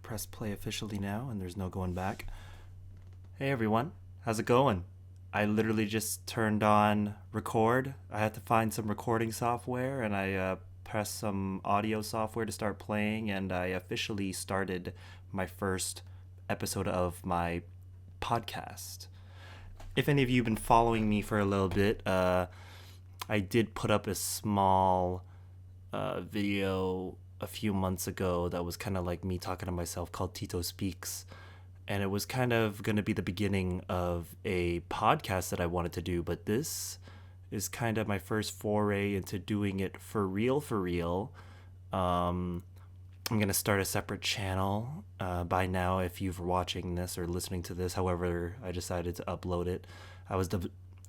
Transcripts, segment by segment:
press play officially now, and there's no going back. Hey everyone, how's it going? I literally just turned on record. I had to find some recording software, and I pressed some audio software to start playing, and I officially started my first episode of my podcast. If any of you have been following me for a little bit, I did put up a small video a few months ago that was kind of like me talking to myself, called Tito Speaks. And it was kind of going to be the beginning of a podcast that I wanted to do, but this is kind of my first foray into doing it for real, for real. I'm going to start a separate channel by now. If you're watching this or listening to this, however I decided to upload it, I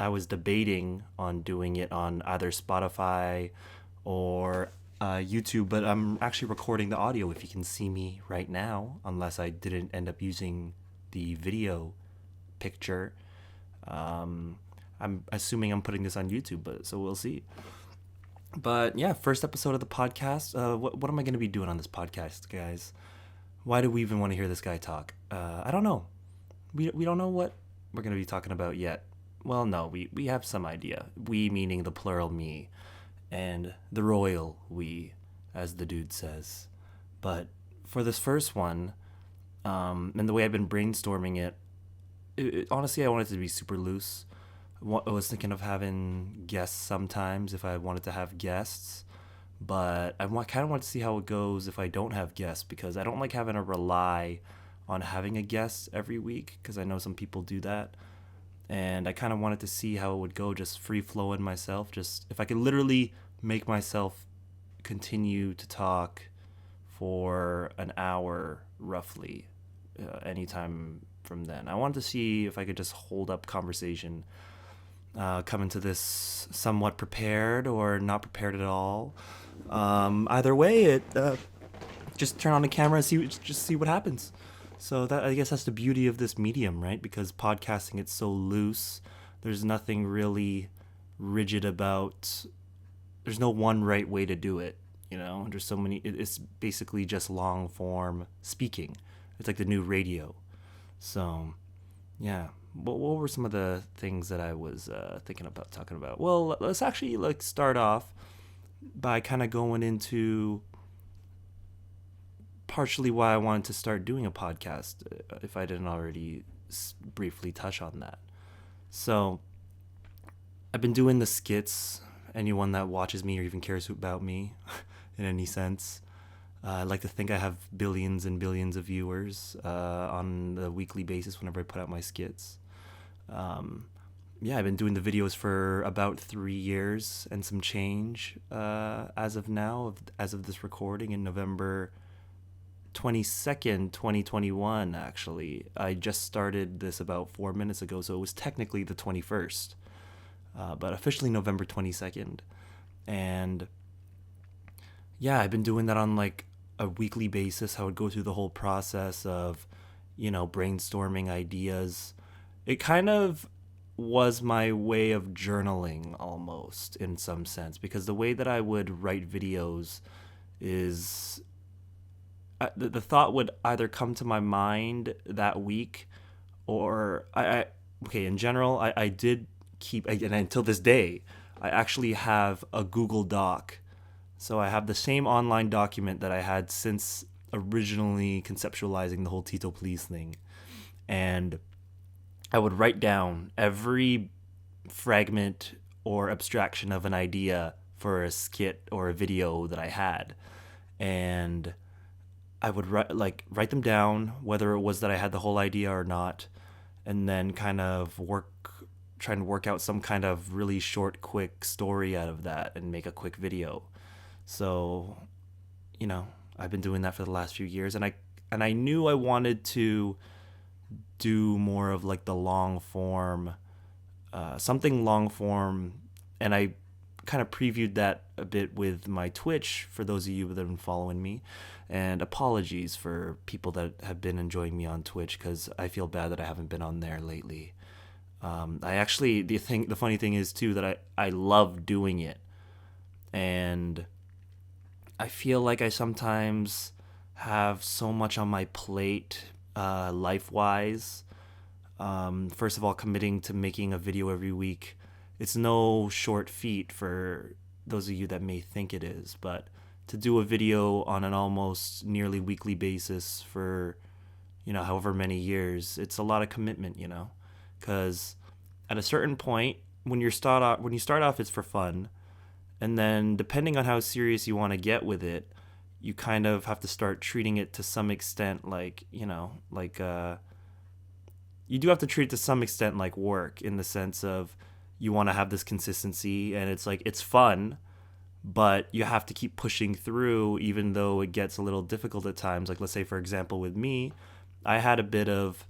was debating on doing it on either Spotify or YouTube, but I'm actually recording the audio, if you can see me right now, unless I didn't end up using the video picture. I'm assuming I'm putting this on YouTube, but so we'll see. But yeah, first episode of the podcast. What am I going to be doing on this podcast, guys? Why do we even want to hear this guy talk? I don't know. We don't know what we're going to be talking about yet. Well, no, we have some idea. We meaning the plural me, and the royal we, as the dude says. But for this first one, and the way I've been brainstorming it, honestly, I wanted it to be super loose. I was thinking of having guests sometimes if I wanted to have guests, but I kind of want to see how it goes if I don't have guests, because I don't like having to rely on having a guest every week, because I know some people do that. And I kind of wanted to see how it would go, just free flowing myself. Just if I could literally make myself continue to talk for an hour roughly, anytime from then. I wanted to see if I could just hold up conversation, come into this somewhat prepared or not prepared at all. Either way, just turn on the camera and see what happens. So that, I guess that's the beauty of this medium, right? Because podcasting, it's so loose. There's nothing really rigid about. There's no one right way to do it. You know, there's so many. It's basically just long form speaking. It's like the new radio. So, yeah. What were some of the things that I was thinking about talking about? Well, let's actually start off by kind of going into partially why I wanted to start doing a podcast, if I didn't already briefly touch on that. So I've been doing the skits. Anyone that watches me or even cares about me in any sense, I like to think I have billions and billions of viewers on the weekly basis whenever I put out my skits. I've been doing the videos for about 3 years and some change as of now, as of this recording in November 22nd, 2021, actually. I just started this about 4 minutes ago, so it was technically the 21st, but officially November 22nd. And yeah, I've been doing that on like a weekly basis. I would go through the whole process of, brainstorming ideas. It kind of was my way of journaling almost, in some sense, because the way that I would write videos is the thought would either come to my mind that week, or in general, I did keep, and until this day, I actually have a Google Doc. So I have the same online document that I had since originally conceptualizing the whole Tito Please thing. And I would write down every fragment or abstraction of an idea for a skit or a video that I had. And I would write them down, whether it was that I had the whole idea or not, and then kind of trying to work out some kind of really short, quick story out of that and make a quick video. So, I've been doing that for the last few years, and I knew I wanted to do more of like the long form, something long form, and I kind of previewed that a bit with my Twitch, for those of you that have been following me. And apologies for people that have been enjoying me on Twitch, because I feel bad that I haven't been on there lately. I actually, the funny thing is too, that I love doing it, and I feel like I sometimes have so much on my plate, life wise. First of all, committing to making a video every week. It's no short feat for those of you that may think it is, but to do a video on an almost nearly weekly basis for, however many years, it's a lot of commitment, because at a certain point, when you start off, it's for fun, and then depending on how serious you want to get with it, you kind of have to start treating it to some extent like, you do have to treat it to some extent like work, in the sense of you want to have this consistency, and it's like it's fun, but you have to keep pushing through even though it gets a little difficult at times. Like, let's say, for example, with me, I had a bit of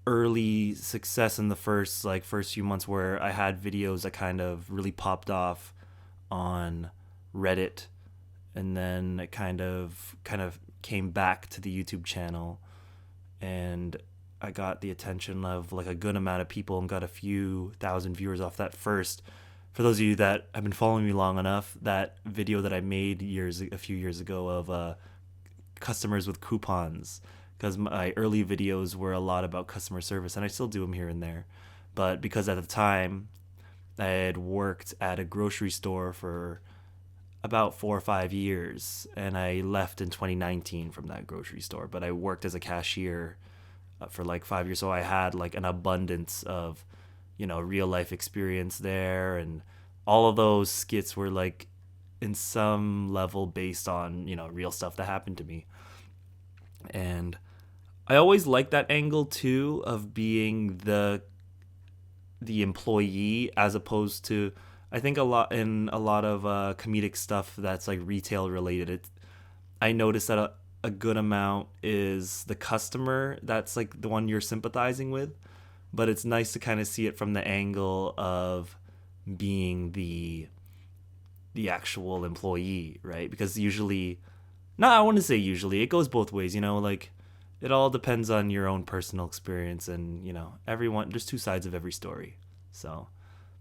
early success in the first few months, where I had videos that kind of really popped off on Reddit, and then it kind of came back to the YouTube channel, and I got the attention of like a good amount of people and got a few thousand viewers off that first. For those of you that have been following me long enough, that video that I made a few years ago of customers with coupons, because my early videos were a lot about customer service, and I still do them here and there. But because at the time I had worked at a grocery store for about 4 or 5 years, and I left in 2019 from that grocery store, but I worked as a cashier for like 5 years, so I had like an abundance of real life experience there, and all of those skits were like in some level based on real stuff that happened to me. And I always liked that angle too, of being the employee, as opposed to, I think a lot of comedic stuff that's like retail related, I noticed that a good amount is the customer that's like the one you're sympathizing with, but it's nice to kind of see it from the angle of being the actual employee, right? Because usually, no, I want to say usually, it goes both ways, like it all depends on your own personal experience, and everyone, there's two sides of every story. So,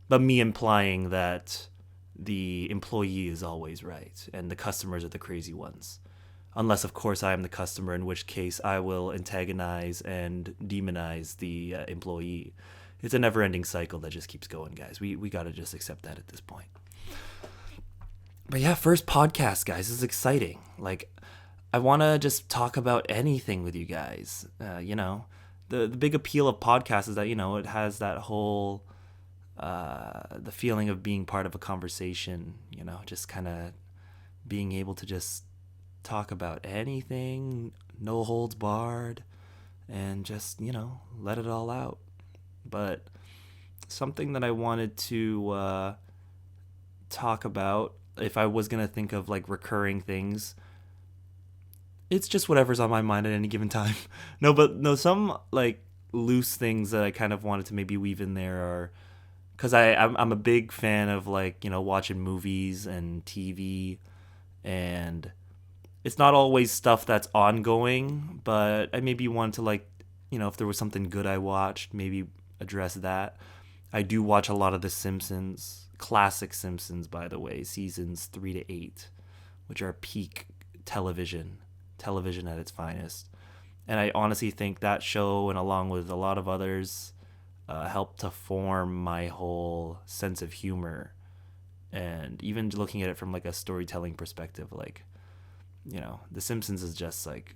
but me implying that the employee is always right and the customers are the crazy ones. Unless, of course, I am the customer, in which case I will antagonize and demonize the employee. It's a never-ending cycle that just keeps going, guys. We got to just accept that at this point. But yeah, first podcast, guys. This is exciting. Like, I want to just talk about anything with you guys. The big appeal of podcasts is that, it has that whole, the feeling of being part of a conversation, just kind of being able to just talk about anything, no holds barred, and just, let it all out. But something that I wanted to talk about, if I was going to think of like recurring things, it's just whatever's on my mind at any given time. No, some like loose things that I kind of wanted to maybe weave in there are, because I'm a big fan of like, watching movies and TV, and it's not always stuff that's ongoing, but I maybe want to like, if there was something good I watched, maybe address that. I do watch a lot of The Simpsons, classic Simpsons, by the way, seasons 3 to 8, which are peak television at its finest. And I honestly think that show, and along with a lot of others, helped to form my whole sense of humor. And even looking at it from like a storytelling perspective, like, The Simpsons is just like,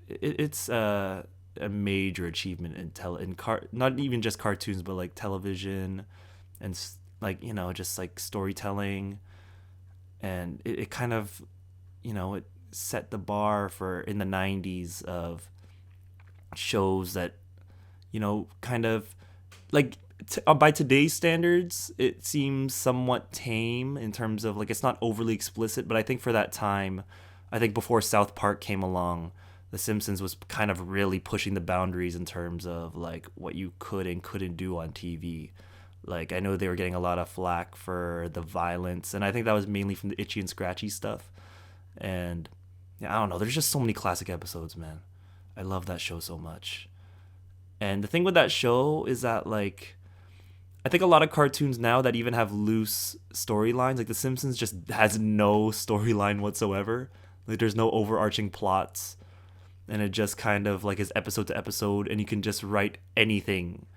it's a major achievement in not even just cartoons, but like television, and like, just like storytelling. And it kind of, it set the bar for, in the 90s, of shows that, kind of like, by today's standards, it seems somewhat tame in terms of like, it's not overly explicit, but I think for that time, I think before South Park came along, The Simpsons was kind of really pushing the boundaries in terms of like what you could and couldn't do on TV. Like, I know they were getting a lot of flack for the violence, and I think that was mainly from the Itchy and Scratchy stuff. And yeah, I don't know, there's just so many classic episodes, man. I love that show so much. And the thing with that show is that, like, I think a lot of cartoons now that even have loose storylines, like The Simpsons, just has no storyline whatsoever. Like there's no overarching plots, and it just kind of like is episode to episode, and you can just write anything.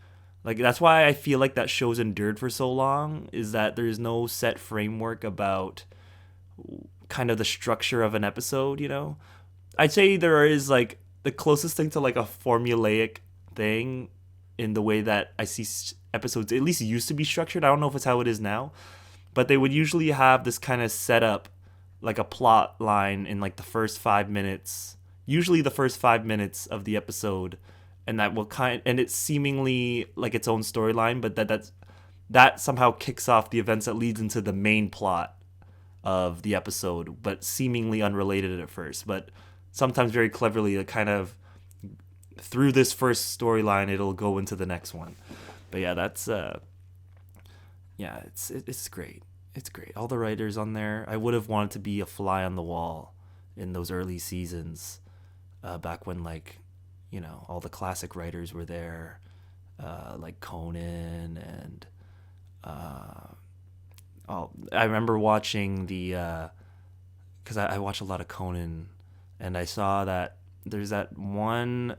Like that's why I feel like that show's endured for so long, is that there's no set framework about kind of the structure of an episode, you know? I'd say there is like the closest thing to like a formulaic thing in the way that I see episodes at least used to be structured. I don't know if it's how it is now, but they would usually have this kind of setup, like a plot line in like the first 5 minutes, usually the first 5 minutes of the episode, and that will and it's seemingly like its own storyline, but that somehow kicks off the events that leads into the main plot of the episode, but seemingly unrelated at first, but sometimes very cleverly, it kind of through this first storyline it'll go into the next one. But yeah, that's yeah, it's great. It's great. All the writers on there. I would have wanted to be a fly on the wall in those early seasons, back when like, you know, all the classic writers were there, like Conan and I remember watching the because I watch a lot of Conan, and I saw that there's that one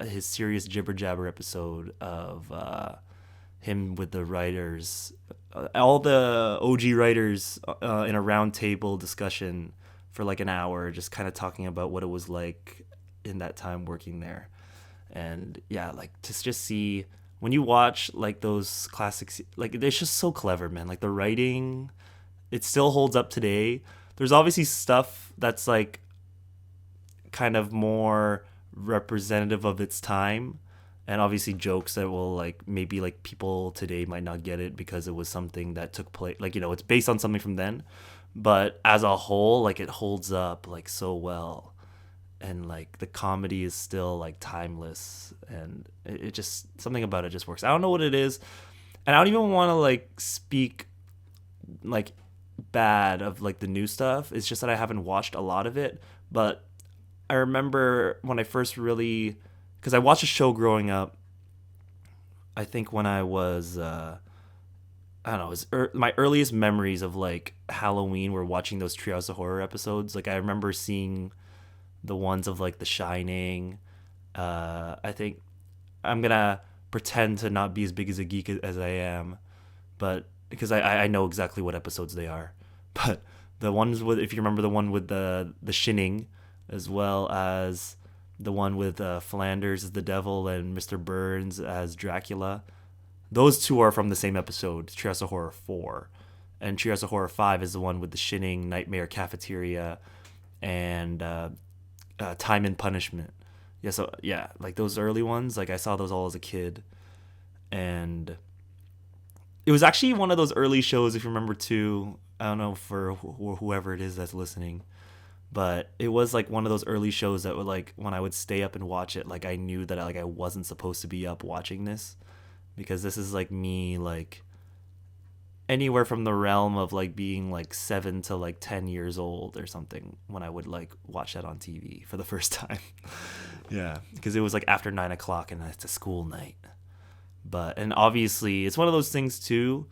his serious jibber jabber episode of him with the writers, all the OG writers in a round table discussion for like an hour, just kind of talking about what it was like in that time working there. And yeah, like to just see when you watch like those classics, like it's just so clever, man. Like the writing, it still holds up today. There's obviously stuff that's like kind of more representative of its time, and obviously jokes that will like maybe like people today might not get it because it was something that took place, like, you know, it's based on something from then, but as a whole, like it holds up like so well, and like the comedy is still like timeless, and it just something about it just works. I don't know what it is, and I don't even want to like speak like bad of like the new stuff. It's just that I haven't watched a lot of it, but I remember when I first really, because I watched a show growing up. I think when I was I don't know, it was my earliest memories of like Halloween were watching those Treehouse of Horror episodes. Like I remember seeing the ones of like The Shining. I think I'm gonna pretend to not be as big as a geek as I am, but because I know exactly what episodes they are. But the ones with, if you remember the one with the Shining, as well as the one with Flanders as the devil and Mr. Burns as Dracula, those two are from the same episode, Treehouse of Horror 4. And Treehouse of Horror 5 is the one with the Shining, Nightmare Cafeteria, and Time and Punishment. Yeah, so yeah, like those early ones, like I saw those all as a kid, and it was actually one of those early shows, if you remember too. I don't know for whoever it is that's listening, but it was like one of those early shows that would like when I would stay up and watch it, like I knew that I wasn't supposed to be up watching this, because this is like me like anywhere from the realm of like being like 7 to like 10 years old or something when I would like watch that on TV for the first time. Yeah, because it was like after 9 o'clock and it's a school night. But and obviously it's one of those things too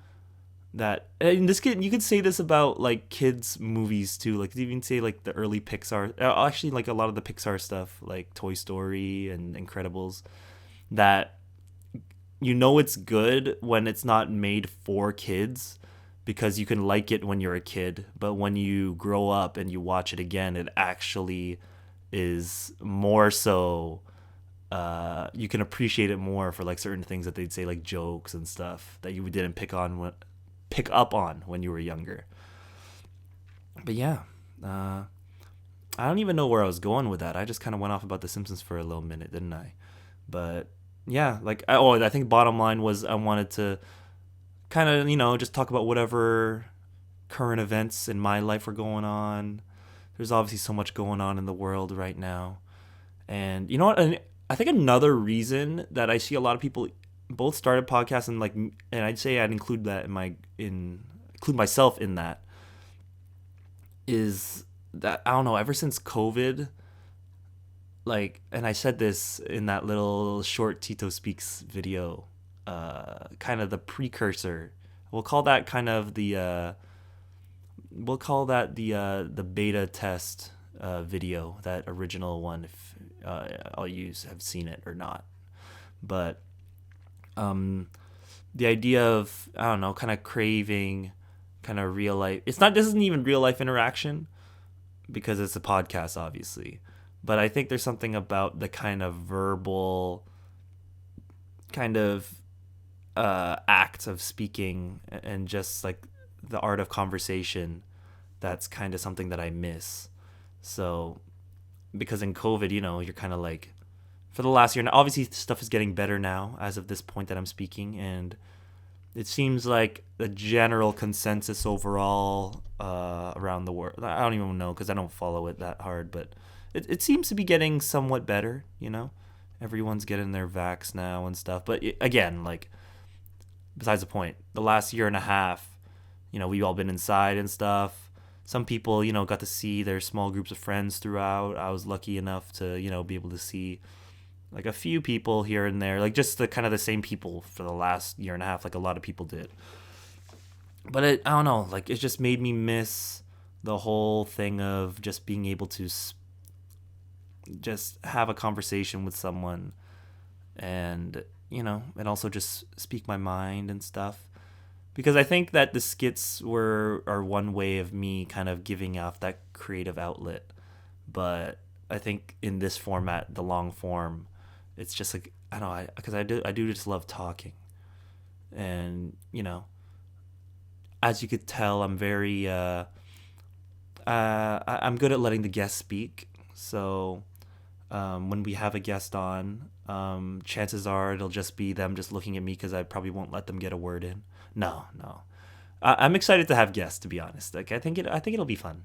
that, and this kid, you could say this about like kids movies too, like you even say like the early Pixar, actually like a lot of the Pixar stuff like Toy Story and Incredibles, that you know it's good when it's not made for kids, because you can like it when you're a kid, but when you grow up and you watch it again, it actually is more so, you can appreciate it more for like certain things that they'd say, like jokes and stuff that you didn't pick up on when you were younger. But yeah, I don't even know where I was going with that. I just kind of went off about The Simpsons for a little minute, didn't I? But yeah, like I think bottom line was I wanted to kind of, you know, just talk about whatever current events in my life were going on. There's obviously so much going on in the world right now, and you know what? And I think another reason that I see a lot of people both started podcasts, and like, and I'd say I'd include that include myself in that, is that I don't know, ever since COVID, like, and I said this in that little short Tito Speaks video kind of the precursor. We'll call that kind of the beta test video, that original one, if all you have seen it or not. But the idea of, I don't know, kind of craving kind of real life. This isn't even real life interaction because it's a podcast, obviously. But I think there's something about the kind of verbal kind of act of speaking and just like the art of conversation, that's kind of something that I miss. So because in COVID, you're kind of like, for the last year, and obviously stuff is getting better now as of this point that I'm speaking, and it seems like the general consensus overall around the world, I don't even know because I don't follow it that hard, but it seems to be getting somewhat better. Everyone's getting their vax now and stuff. But again, like, besides the point, the last year and a half, we've all been inside and stuff. Some people, got to see their small groups of friends throughout. I was lucky enough to, be able to see like a few people here and there, like just the kind of the same people for the last year and a half, like a lot of people did. But I don't know, like it just made me miss the whole thing of just being able to just have a conversation with someone, and and also just speak my mind and stuff. Because I think that the skits are one way of me kind of giving off that creative outlet. But I think in this format, the long form, it's just like, I don't know, because I do just love talking. And, as you could tell, I'm very, I'm good at letting the guests speak. So when we have a guest on, chances are it'll just be them just looking at me because I probably won't let them get a word in. No. I'm excited to have guests, to be honest. Like I think it'll be fun.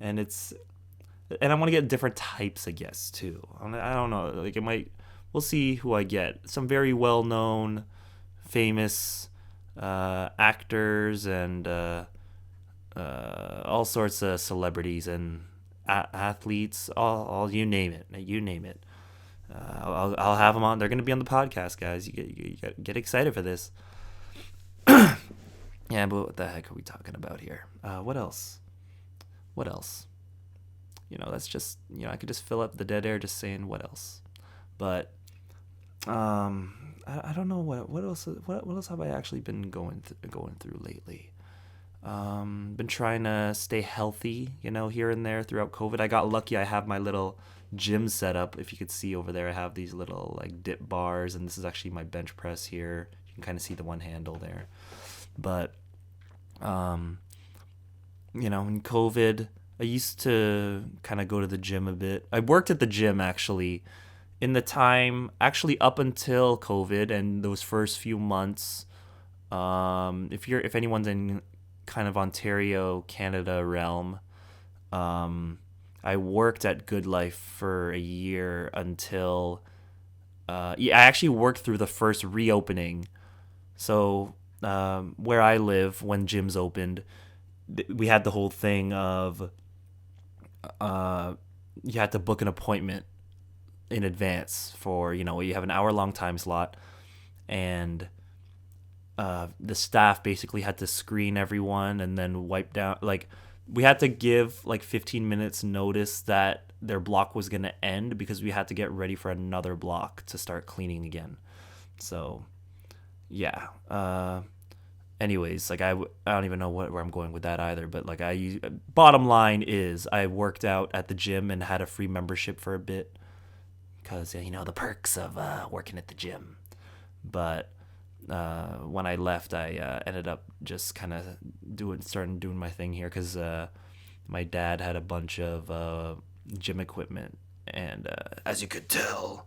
And and I want to get different types of guests too. I don't know. Like we'll see who I get. Some very well-known, famous actors and all sorts of celebrities and athletes. All you name it. I'll have them on. They're going to be on the podcast, guys. You get excited for this. Yeah, but what the heck are we talking about here? What else? That's just, I could just fill up the dead air just saying what else. But I don't know what else have I actually been going through lately. Been trying to stay healthy, here and there throughout COVID. I got lucky. I have my little gym set up. If you could see over there, I have these little like dip bars, and this is actually my bench press here. You can kind of see the one handle there. But in COVID, I used to kind of go to the gym a bit. I worked at the gym actually in the time actually up until COVID and those first few months. If anyone's in kind of Ontario, Canada realm, I worked at Good Life for a year until I actually worked through the first reopening. So where I live, when gyms opened, we had the whole thing of you had to book an appointment in advance for, you have an hour-long time slot, and the staff basically had to screen everyone and then wipe down, like, we had to give like 15 minutes notice that their block was going to end because we had to get ready for another block to start cleaning again. So yeah, anyways, like I don't even know where I'm going with that either, but like bottom line is I worked out at the gym and had a free membership for a bit because the perks of working at the gym. But when I left, I ended up just kind of starting doing my thing here because my dad had a bunch of gym equipment, and as you could tell,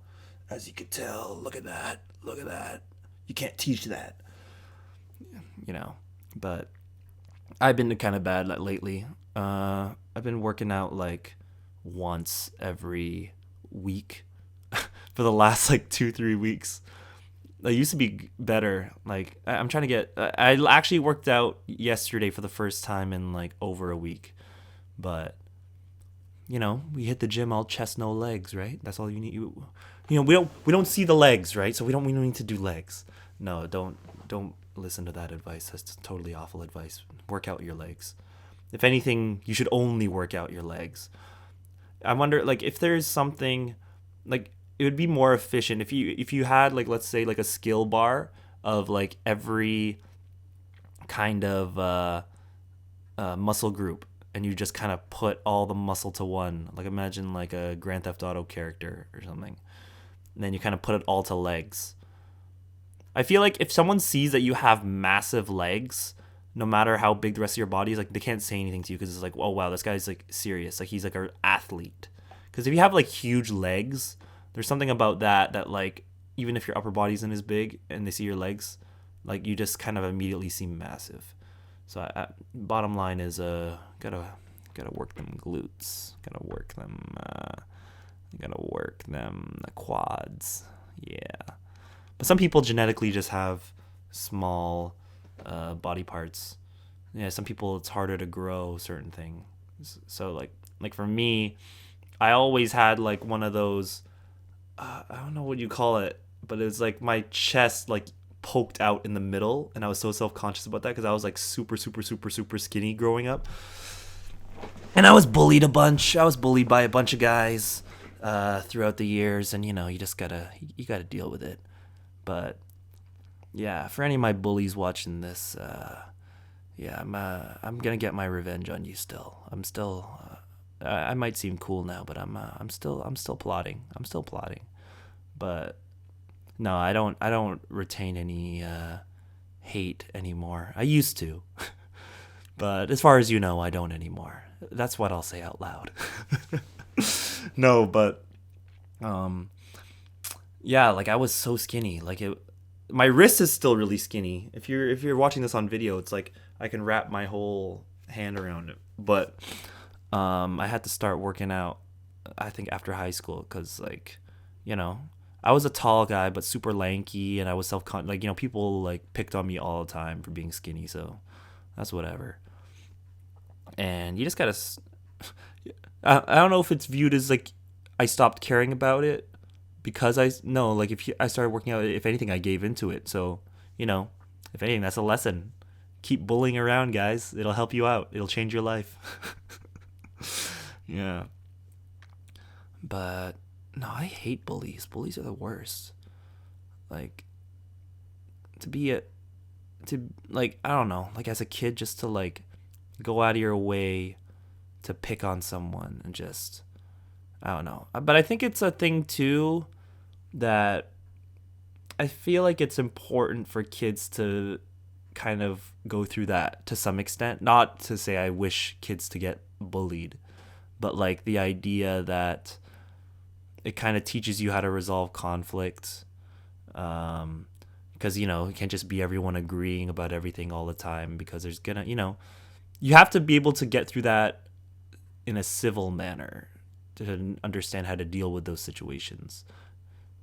look at that, you can't teach that. But I've been kind of bad lately. I've been working out like once every week for the last like 2-3 weeks. I used to be better. Like I'm trying to get. I actually worked out yesterday for the first time in like over a week, but we hit the gym all chest, no legs, right? That's all you need. we don't see the legs, right? So we don't need to do legs. No, don't listen to that advice. That's totally awful advice. Work out your legs. If anything, you should only work out your legs. I wonder, like, if there's something, like, it would be more efficient if you had, like, let's say, like, a skill bar of, like, every kind of muscle group, and you just kind of put all the muscle to one. Like, imagine like a Grand Theft Auto character or something, and then you kind of put it all to legs. I feel like if someone sees that you have massive legs, no matter how big the rest of your body is, like, they can't say anything to you because it's like, oh wow, this guy's like serious, like he's like an athlete. Because if you have like huge legs, there's something about that like, even if your upper body isn't as big and they see your legs, like, you just kind of immediately seem massive. So bottom line is, gotta work them glutes, gotta work them the quads, yeah. But some people genetically just have small body parts. Yeah, some people it's harder to grow certain things. So like for me, I always had like one of those. I don't know what you call it, but it's like my chest like poked out in the middle, and I was so self-conscious about that because I was like super super super super skinny growing up, and I was bullied a bunch. I was bullied by a bunch of guys throughout the years, and you just gotta deal with it. But yeah, for any of my bullies watching this, yeah, I'm gonna get my revenge on you. Still, I'm still. I might seem cool now, but I'm still plotting. I'm still plotting. But no, I don't retain any hate anymore. I used to, but as far as you know, I don't anymore. That's what I'll say out loud. No, but yeah, like I was so skinny. Like my wrist is still really skinny. If you're watching this on video, it's like I can wrap my whole hand around it. But I had to start working out, I think, after high school because, like, I was a tall guy but super lanky, and I was like, people like picked on me all the time for being skinny, so that's whatever. And you just gotta. I don't know if it's viewed as like I stopped caring about it because no, like I started working out. If anything, I gave into it. So if anything, that's a lesson. Keep bullying around, guys. It'll help you out. It'll change your life. Yeah. But no, I hate bullies. Bullies are the worst. Like, like, I don't know, like as a kid, just to like go out of your way to pick on someone and just, I don't know. But I think it's a thing too that I feel like it's important for kids to kind of go through that to some extent. Not to say I wish kids to get bullied, but like the idea that it kind of teaches you how to resolve conflict. Because, it can't just be everyone agreeing about everything all the time, because there's gonna, you have to be able to get through that in a civil manner to understand how to deal with those situations.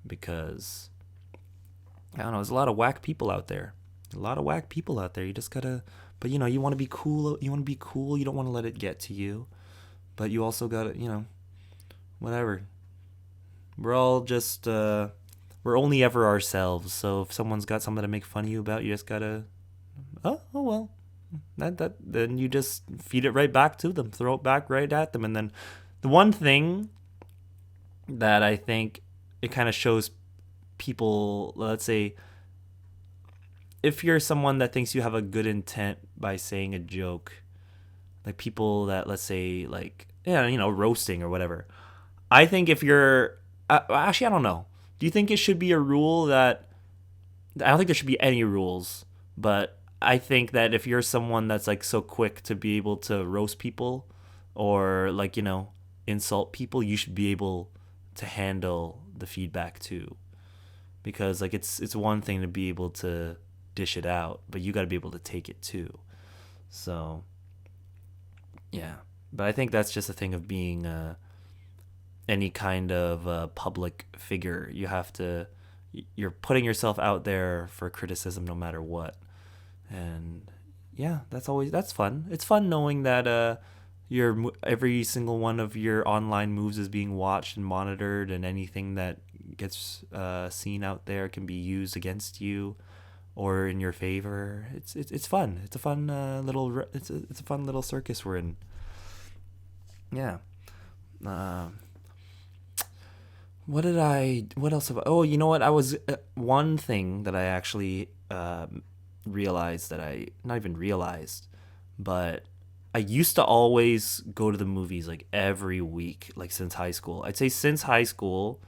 Because, I don't know, there's a lot of whack people out there. You just gotta, but you want to be cool. You don't want to let it get to you. But you also gotta, whatever. We're all just, we're only ever ourselves. So if someone's got something to make fun of you about, you just gotta, oh well, then you just feed it right back to them, throw it back right at them. And then the one thing that I think it kind of shows people, let's say, if you're someone that thinks you have a good intent by saying a joke, like people that, let's say, like, roasting or whatever. I think if you're, actually, I don't know. Do you think it should be a rule that, I don't think there should be any rules, but I think that if you're someone that's like so quick to be able to roast people or like, insult people, you should be able to handle the feedback too. Because like it's one thing to be able to dish it out, but you got to be able to take it too. So yeah, but I think that's just a thing of being any kind of public figure. You're putting yourself out there for criticism no matter what. And yeah, that's fun. It's fun knowing that every single one of your online moves is being watched and monitored, and anything that gets seen out there can be used against you or in your favor. It's fun. It's a fun it's a fun little circus we're in. Yeah. Uh, what else oh, you know what, I was one thing that I actually realized that I not even realized, but I used to always go to the movies like every week, like since high school. I'd say since high school,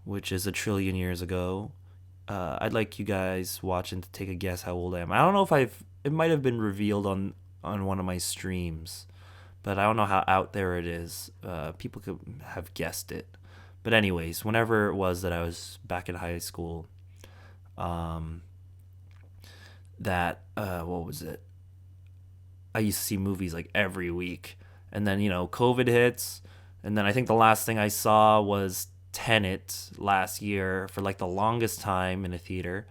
which is a trillion years ago. I'd like you guys watching to take a guess how old I am. I don't know if it might have been revealed on one of my streams, but I don't know how out there it is. People could have guessed it. But anyways, whenever it was that I was back in high school, um, that what was it? I used to see movies like every week, and then COVID hits, and then I think the last thing I saw was Tenet last year for like the longest time in a theater.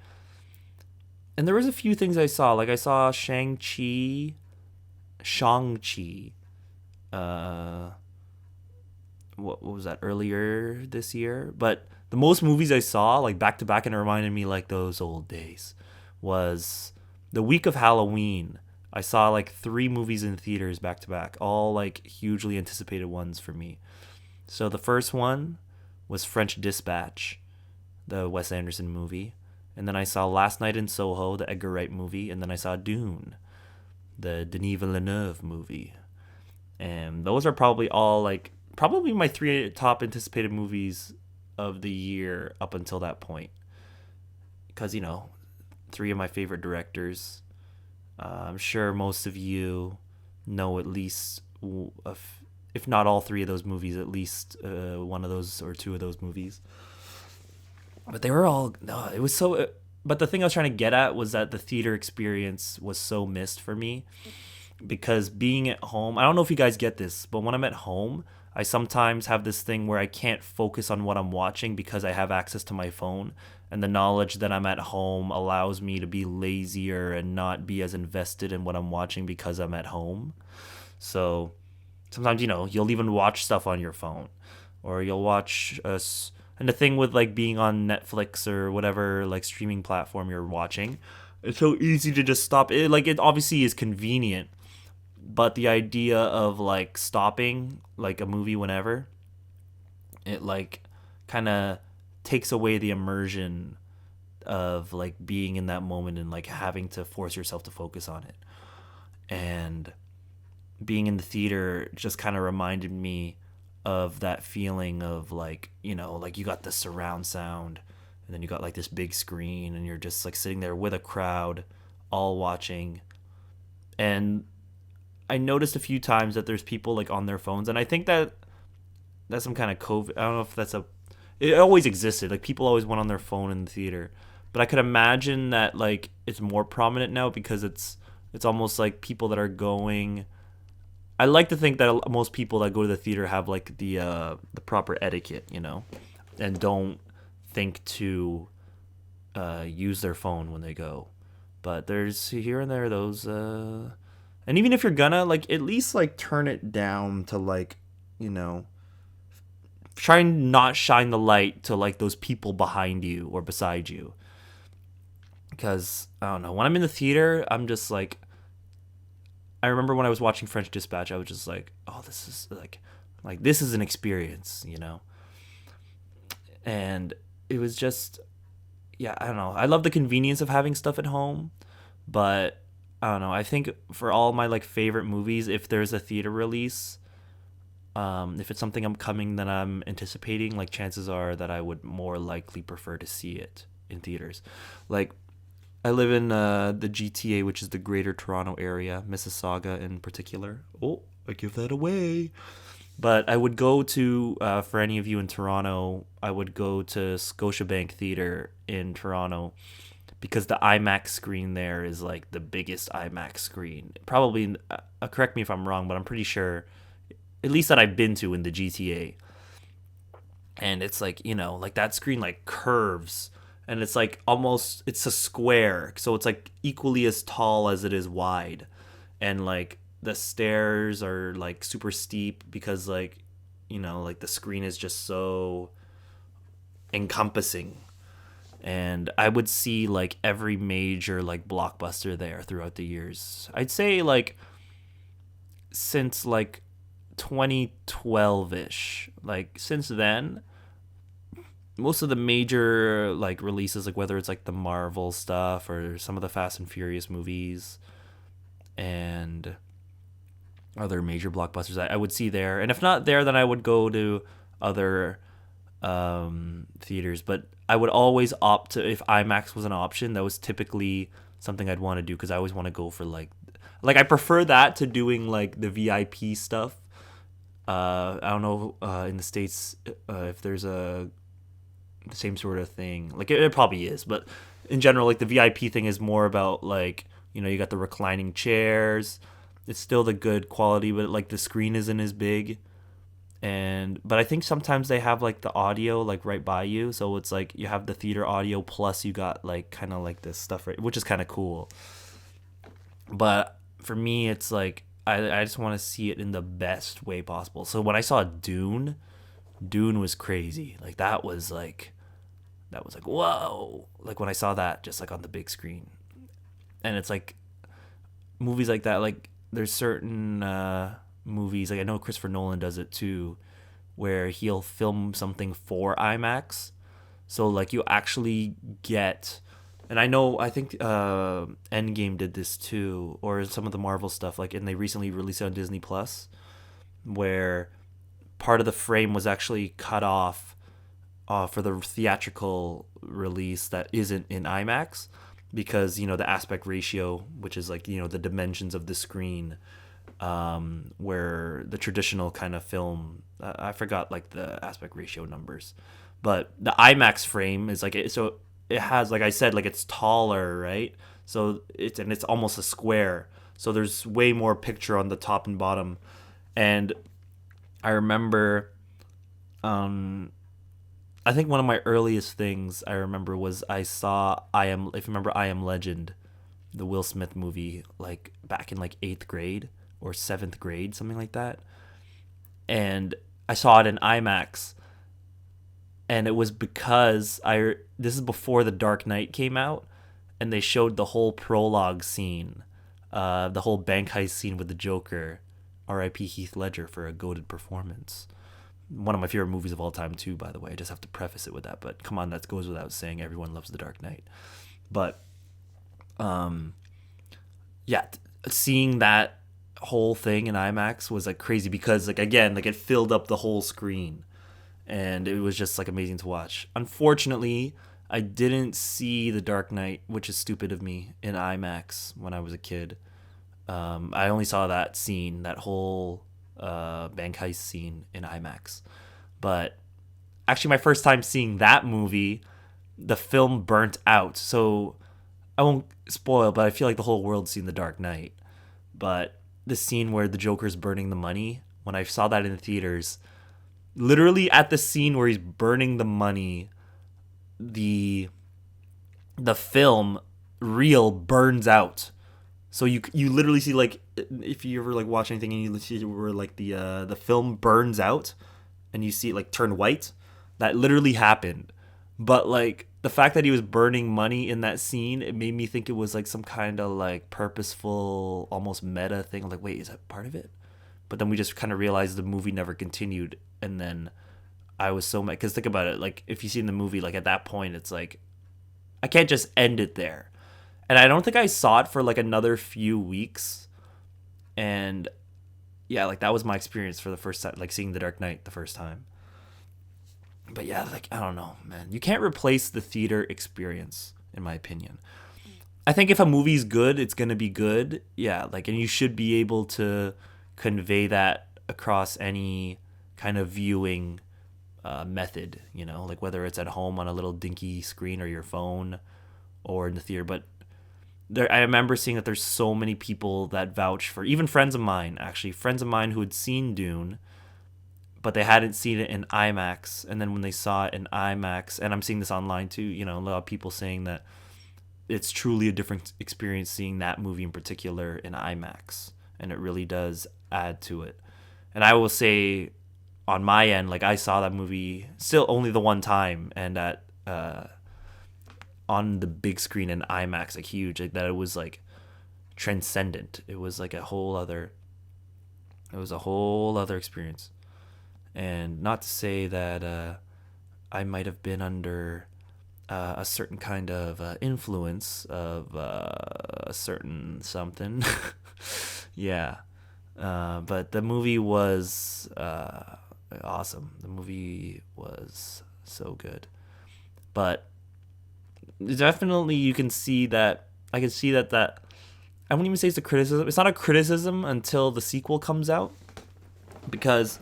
And there was a few things I saw, like I saw Shang-Chi. Uh, what was that, earlier this year? But the most movies I saw like back to back, and it reminded me like those old days, was the week of Halloween. I saw like 3 movies in theaters back to back, all like hugely anticipated ones for me. So the first one was French Dispatch, the Wes Anderson movie. And then I saw Last Night in Soho, the Edgar Wright movie. And then I saw Dune, the Denis Villeneuve movie. And those are probably all probably my 3 top anticipated movies of the year up until that point. Because, 3 of my favorite directors. I'm sure most of you know at least, if not all 3 of those movies, at least one of those or 2 of those movies. But they were all, it was so, but the thing I was trying to get at was that the theater experience was so missed for me, because being at home, I don't know if you guys get this, but when I'm at home, I sometimes have this thing where I can't focus on what I'm watching because I have access to my phone, and the knowledge that I'm at home allows me to be lazier and not be as invested in what I'm watching because I'm at home. So sometimes, you'll even watch stuff on your phone, or you'll watch us. And the thing with like being on Netflix or whatever like streaming platform you're watching, it's so easy to just stop it. Like, it obviously is convenient, but the idea of like stopping like a movie whenever, it like kind of takes away the immersion of like being in that moment and like having to force yourself to focus on it. And being in the theater just kind of reminded me of that feeling of like, like you got the surround sound, and then you got like this big screen, and you're just like sitting there with a crowd all watching. And I noticed a few times that there's people like on their phones, and I think that's some kind of COVID. I don't know if it always existed. Like, people always went on their phone in the theater, but I could imagine that like it's more prominent now because it's almost like people that are going. I like to think that most people that go to the theater have like the proper etiquette, and don't think to use their phone when they go. But there's here and there those, and even if you're gonna like, at least like turn it down to like, try and not shine the light to like those people behind you or beside you. Because I don't know, when I'm in the theater, I'm just like, I remember when I was watching French Dispatch, I was just like, oh, this is like this is an experience, And it was just, yeah, I don't know. I love the convenience of having stuff at home, but I don't know. I think for all my like favorite movies, if there's a theater release, if it's something that I'm anticipating, like chances are that I would more likely prefer to see it in theaters. Like, I live in the GTA, which is the Greater Toronto Area, Mississauga in particular. Oh, I give that away. But I would go to, for any of you in Toronto, I would go to Scotiabank Theatre in Toronto, because the IMAX screen there is like the biggest IMAX screen. Probably, correct me if I'm wrong, but I'm pretty sure, at least that I've been to in the GTA. And it's like, like that screen like curves. And it's like it's a square. So it's like equally as tall as it is wide. And like the stairs are like super steep because like, like the screen is just so, encompassing. And I would see like every major like blockbuster there throughout the years. I'd say like since like 2012ish. Like since then, most of the major like releases, like whether it's like the Marvel stuff or some of the Fast and Furious movies and other major blockbusters, I would see there. And if not there, then I would go to other theaters. But I would always opt to, if IMAX was an option, that was typically something I'd want to do because I always want to go for like I prefer that to doing like the VIP stuff. I don't know in the States if there's the same sort of thing. Like it probably is, but in general, like the VIP thing is more about like, you know, you got the reclining chairs. It's still the good quality, but like the screen isn't as big. But I think sometimes they have like the audio like right by you, so it's like you have the theater audio plus you got like kind of like this stuff, right, which is kind of cool. But for me, it's like I just want to see it in the best way possible. So when I saw Dune was crazy. Like that was like whoa. Like when I saw that just like on the big screen, and it's like movies like that. Like there's certain movies, like I know Christopher Nolan does it too, where he'll film something for IMAX. So like you actually get, and I think Endgame did this too, or some of the Marvel stuff. Like, and they recently released it on Disney Plus, where part of the frame was actually cut off for the theatrical release that isn't in IMAX, because you know the aspect ratio, which is like, you know, the dimensions of the screen, where the traditional kind of film, I forgot like the aspect ratio numbers, but the IMAX frame is like so it has, like I said, like it's taller, right? So it's almost a square, so there's way more picture on the top and bottom. And I remember I think one of my earliest things I remember was I saw if you remember I Am Legend, the Will Smith movie, like back in like 8th grade or 7th grade, something like that. And I saw it in IMAX. And it was because this is before The Dark Knight came out, and they showed the whole prologue scene, the whole bank heist scene with the Joker. R.I.P. Heath Ledger for a goated performance. One of my favorite movies of all time too, by the way. I just have to preface it with that, but come on, that goes without saying. Everyone loves The Dark Knight. But yeah, seeing that whole thing in IMAX was like crazy, because like again, like it filled up the whole screen, and it was just like amazing to watch. Unfortunately, I didn't see The Dark Knight, which is stupid of me, in IMAX when I was a kid. I only saw that scene, that whole bank heist scene, in IMAX. But actually, my first time seeing that movie, the film burnt out. So I won't spoil, but I feel like the whole world's seen The Dark Knight. But the scene where the Joker's burning the money, when I saw that in the theaters, literally at the scene where he's burning the money, the film reel burns out. So you literally see, like, if you ever like watch anything and you see where like the film burns out and you see it like turn white, that literally happened. But like the fact that he was burning money in that scene, it made me think it was like some kind of like purposeful, almost meta thing. I'm like, wait, is that part of it? But then we just kind of realized the movie never continued, and then I was so mad, because think about it, like if you see in the movie, like at that point, it's like I can't just end it there. And I don't think I saw it for like another few weeks. And yeah, like that was my experience for the first time, like seeing The Dark Knight the first time. But yeah, like I don't know, man. You can't replace the theater experience, in my opinion. I think if a movie's good, it's going to be good. Yeah, like, and you should be able to convey that across any kind of viewing method, you know, like whether it's at home on a little dinky screen or your phone or in the theater. But I remember seeing that there's so many people that vouch for, even friends of mine who had seen Dune, but they hadn't seen it in IMAX. And then when they saw it in IMAX, and I'm seeing this online too, you know, a lot of people saying that it's truly a different experience seeing that movie in particular in IMAX. And it really does add to it. And I will say, on my end, like I saw that movie still only the one time, and at on the big screen in IMAX, like huge, like that it was like transcendent. It was like it was a whole other experience. And not to say that I might have been under a certain kind of influence of a certain something. Yeah. But the movie was awesome. The movie was so good. But definitely you can see that, I can see that I wouldn't even say it's a criticism. It's not a criticism until the sequel comes out, because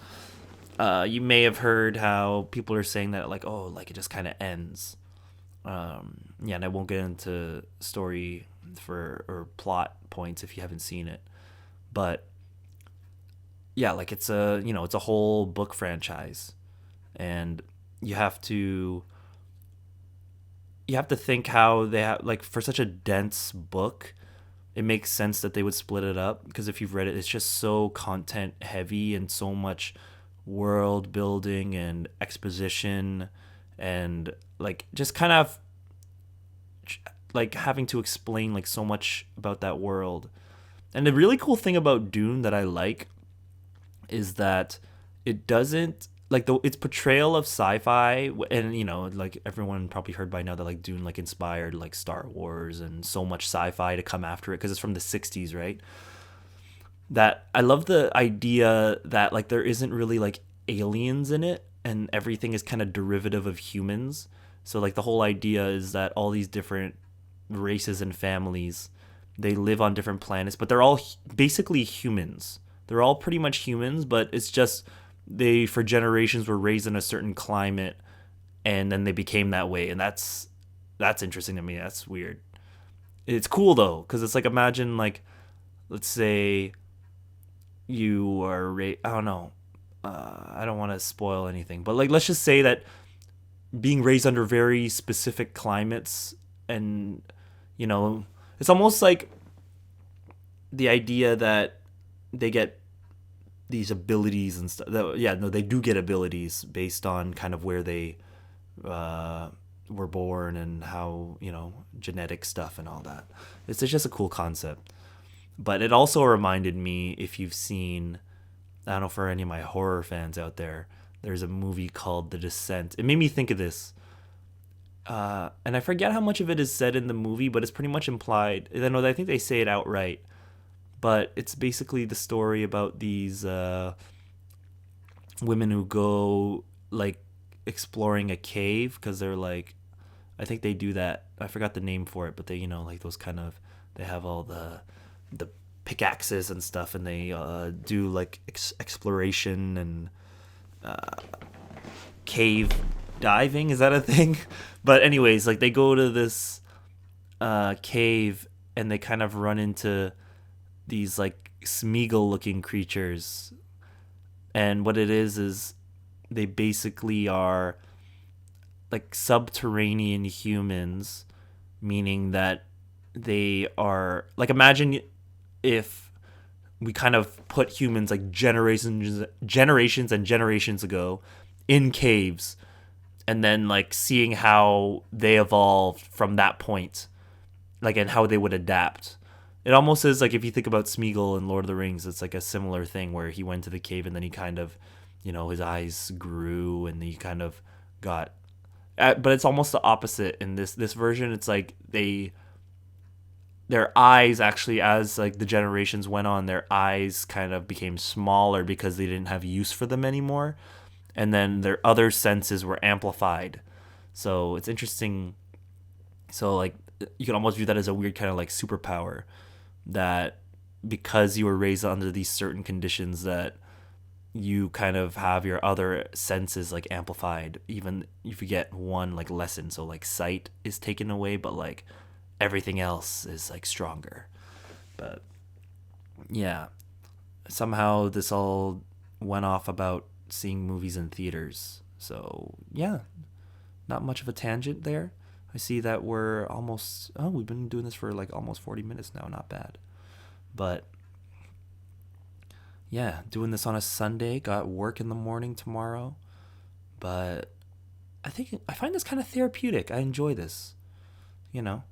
you may have heard how people are saying that, like, oh, like it just kind of ends. Yeah, and I won't get into story for or plot points if you haven't seen it, but yeah, like it's it's a whole book franchise, and you have to think how they have, like, for such a dense book, it makes sense that they would split it up, because if you've read it, it's just so content heavy and so much world building and exposition, and like just kind of like having to explain like so much about that world. And the really cool thing about Dune that I like is that it doesn't, like, its portrayal of sci-fi, and like everyone probably heard by now that like Dune like inspired like Star Wars and so much sci-fi to come after it because it's from the 60s, right? That I love the idea that like there isn't really like aliens in it, and everything is kind of derivative of humans. So like the whole idea is that all these different races and families, they live on different planets, but they're all basically humans. They're all pretty much humans, but it's just they for generations were raised in a certain climate, and then they became that way, and that's interesting to me. That's weird. It's cool though, because it's like, imagine like, let's say you are I don't know, I don't want to spoil anything, but like let's just say that being raised under very specific climates, and it's almost like the idea that they get these abilities and stuff. Yeah, no, they do get abilities based on kind of where they were born, and how genetic stuff and all that. It's just a cool concept. But it also reminded me, if you've seen, I don't know, for any of my horror fans out there, there's a movie called The Descent. It made me think of this. And I forget how much of it is said in the movie, but it's pretty much implied. I think they say it outright. But it's basically the story about these women who go like exploring a cave, because they're like, I think they do that. I forgot the name for it, but they like those kind of, they have all the pickaxes and stuff, and they do like exploration and cave diving. Is that a thing? But anyways, like they go to this cave, and they kind of run into these like Smeagol looking creatures, and what it is they basically are like subterranean humans, meaning that they are like, imagine if we kind of put humans like generations and generations ago in caves, and then like seeing how they evolved from that point, like, and how they would adapt. It almost is like, if you think about Smeagol in Lord of the Rings, it's like a similar thing where he went to the cave, and then he kind of, his eyes grew, and he kind of got, but it's almost the opposite in this version. It's like their eyes actually, as like the generations went on, their eyes kind of became smaller because they didn't have use for them anymore, and then their other senses were amplified. So it's interesting. So like you can almost view that as a weird kind of like superpower, that because you were raised under these certain conditions, that you kind of have your other senses like amplified, even if you get one like lesson. So like sight is taken away, but like everything else is like stronger. But yeah, somehow this all went off about seeing movies in theaters. So yeah, not much of a tangent there. I see that we've been doing this for like almost 40 minutes now. Not bad. But yeah, doing this on a Sunday. Got work in the morning tomorrow, but I find this kind of therapeutic. I enjoy this, you know,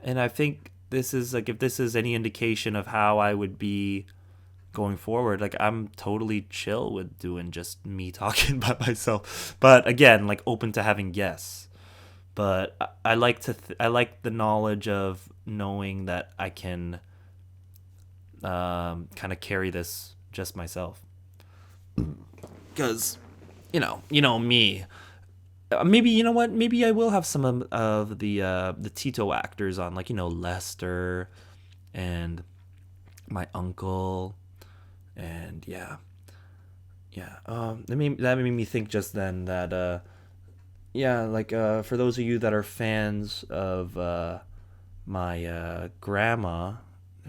and I think this is like, if this is any indication of how I would be going forward, like I'm totally chill with doing just me talking by myself. But again, like open to having guests. But I like I like the knowledge of knowing that I can kind of carry this just myself. Because you know me. Maybe, you know what? Maybe I will have some of the Tito actors on, like, Lester and my uncle, and yeah. That made me think just then that yeah, like for those of you that are fans of my grandma,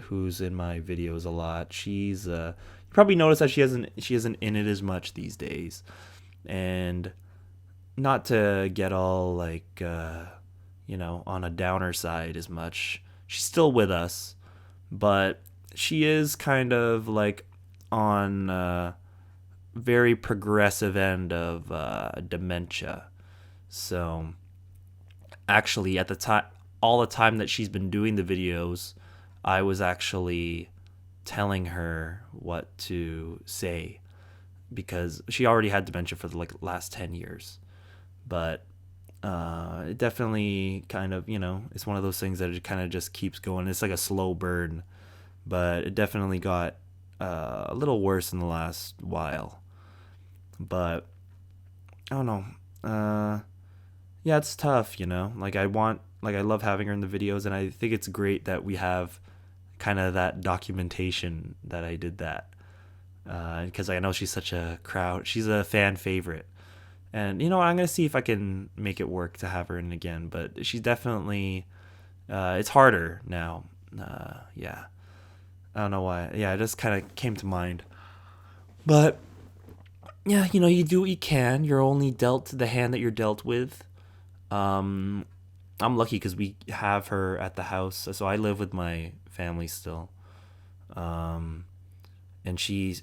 who's in my videos a lot, she's you probably noticed that she isn't in it as much these days, and not to get all like on a downer side as much. She's still with us, but she is kind of like on very progressive end of dementia. So actually, at the time, all the time that she's been doing the videos, I was actually telling her what to say, because she already had dementia for the last 10 years. But it definitely kind of, it's one of those things that it kind of just keeps going. It's like a slow burn, but it definitely got a little worse in the last while. But I don't know. Yeah, it's tough, Like I love having her in the videos, and I think it's great that we have kind of that documentation that I did that. Because I know she's she's a fan favorite. And, I'm going to see if I can make it work to have her in again. But she's definitely, it's harder now. Yeah. I don't know why. Yeah, it just kind of came to mind. But, yeah, you do what you can. You're only dealt the hand that you're dealt with. I'm lucky because we have her at the house. So I live with my family still. And she's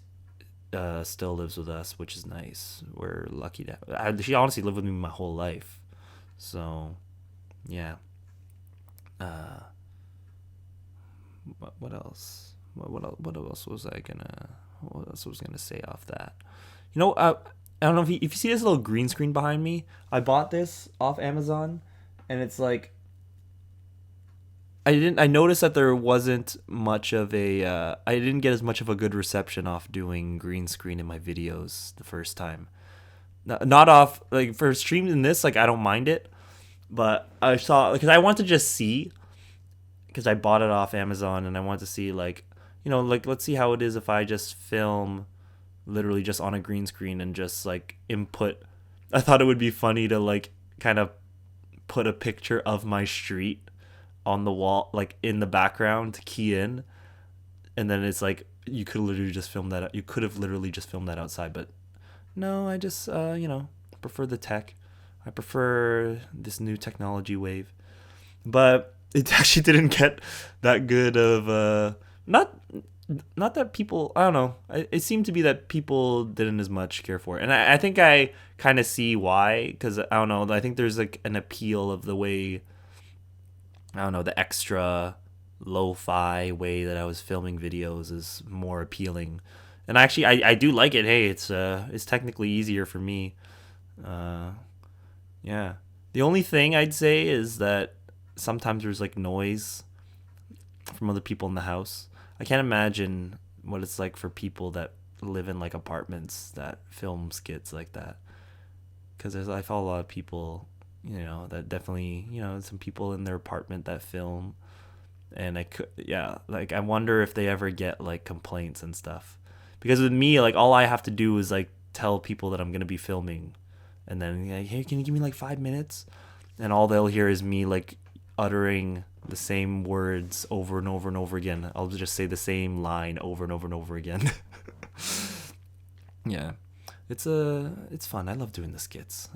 still lives with us, which is nice. We're lucky to. She honestly lived with me my whole life, so yeah. What else? What else was I gonna? What else was gonna say off that? I don't know if you see this little green screen behind me. I bought this off Amazon, and it's like, I noticed that there wasn't much of a I didn't get as much of a good reception off doing green screen in my videos the first time. Not off, like, for streams in this, like, I don't mind it, but I saw, because I want to just see, because I bought it off Amazon, and I want to see, like, like, let's see how it is if I just film literally just on a green screen and just like input. I thought it would be funny to like kind of put a picture of my street on the wall, like in the background, to key in, and then it's like you could literally just film that. You could have literally just filmed that outside, but no, I just prefer the tech. I prefer this new technology wave, but it actually didn't get that good of not that people, I don't know. It seemed to be that people didn't as much care for it, and I think I kind of see why, because I don't know. I think there's like an appeal of the way, I don't know, the extra lo-fi way that I was filming videos is more appealing. And actually, I do like it. Hey, it's technically easier for me. Yeah. The only thing I'd say is that sometimes there's like noise from other people in the house. I can't imagine what it's like for people that live in like apartments that film skits like that. Because I follow a lot of people, that definitely, some people in their apartment that film. And I wonder if they ever get like complaints and stuff. Because with me, like, all I have to do is like tell people that I'm going to be filming. And then, like, hey, can you give me like 5 minutes? And all they'll hear is me like uttering the same words over and over and over again. I'll just say the same line over and over and over again. Yeah. It's fun. I love doing the skits.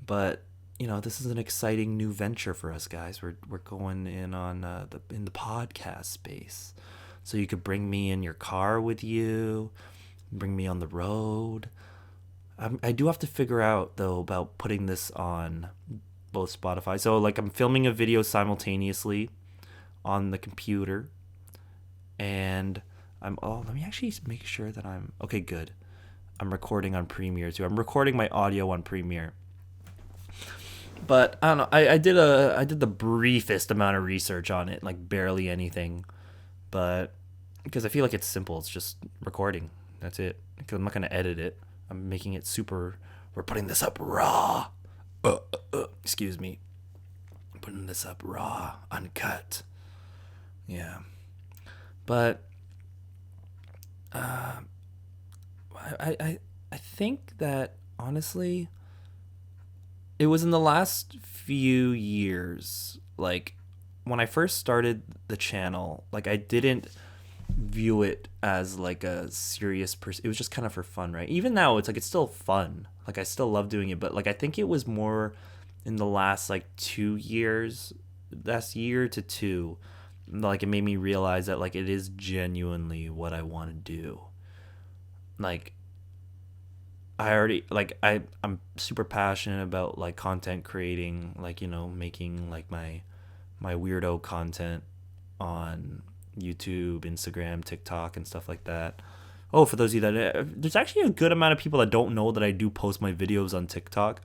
But this is an exciting new venture for us, guys. We're going in on in the podcast space. so you could bring me in your car with you, bring me on the road. I do have to figure out though about putting this on both Spotify. So like I'm filming a video simultaneously on the computer, and let me actually make sure that I'm okay. Good. I'm recording on Premiere too. I'm recording my audio on Premiere. But I don't know. I did the briefest amount of research on it, like barely anything. But because I feel like it's simple, it's just recording. That's it. Because I'm not gonna edit it. I'm making it super. We're putting this up raw. Excuse me. I'm putting this up raw, uncut. Yeah. But I think that honestly, it was in the last few years, like when I first started the channel, like I didn't view it as like a serious person. It was just kind of for fun, right? Even now it's like it's still fun. Like I still love doing it, but like I think it was more in the last like 2 years, last year to two, like it made me realize that like it is genuinely what I want to do. Like I'm super passionate about like content creating, like, you know, making like my weirdo content on YouTube, Instagram, TikTok, and stuff like that. Oh, for those of you that there's actually a good amount of people that don't know that I do post my videos on TikTok.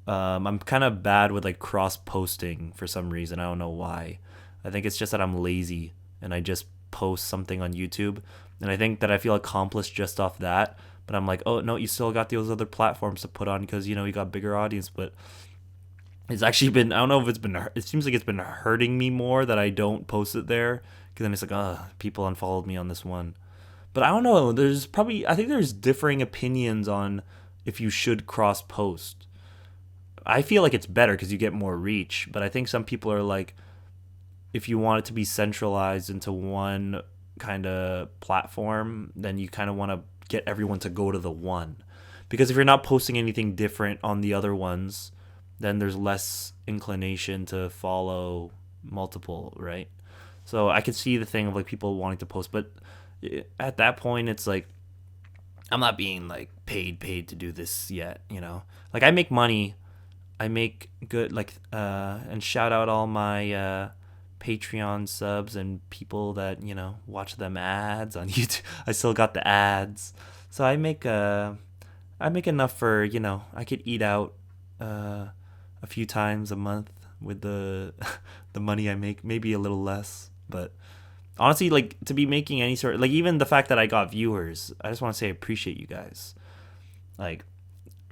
I'm kind of bad with like cross posting for some reason. I don't know why. I think it's just that I'm lazy and I just post something on YouTube, and I think that I feel accomplished just off that. But I'm like, oh no, you still got those other platforms to put on because, you know, you got bigger audience. But it's actually been, I don't know if it's been, it seems like it's been hurting me more that I don't post it there, because then it's like, people unfollowed me on this one. But I don't know. I think there's differing opinions on if you should cross post. I feel like it's better because you get more reach. But I think some people are like, if you want it to be centralized into one kind of platform, then you kind of want to get everyone to go to the one. Because if you're not posting anything different on the other ones, then there's less inclination to follow multiple, right? So I could see the thing of like people wanting to post, but at that point it's like I'm not being like paid to do this yet, you know? Like I make money, I make good, like and shout out all my Patreon subs and people that, you know, watch them ads on YouTube. I still got the ads. So I make enough for, you know, I could eat out a few times a month with the the money I make, maybe a little less, but honestly, like to be making any sort, like even the fact that I got viewers, I just want to say I appreciate you guys. Like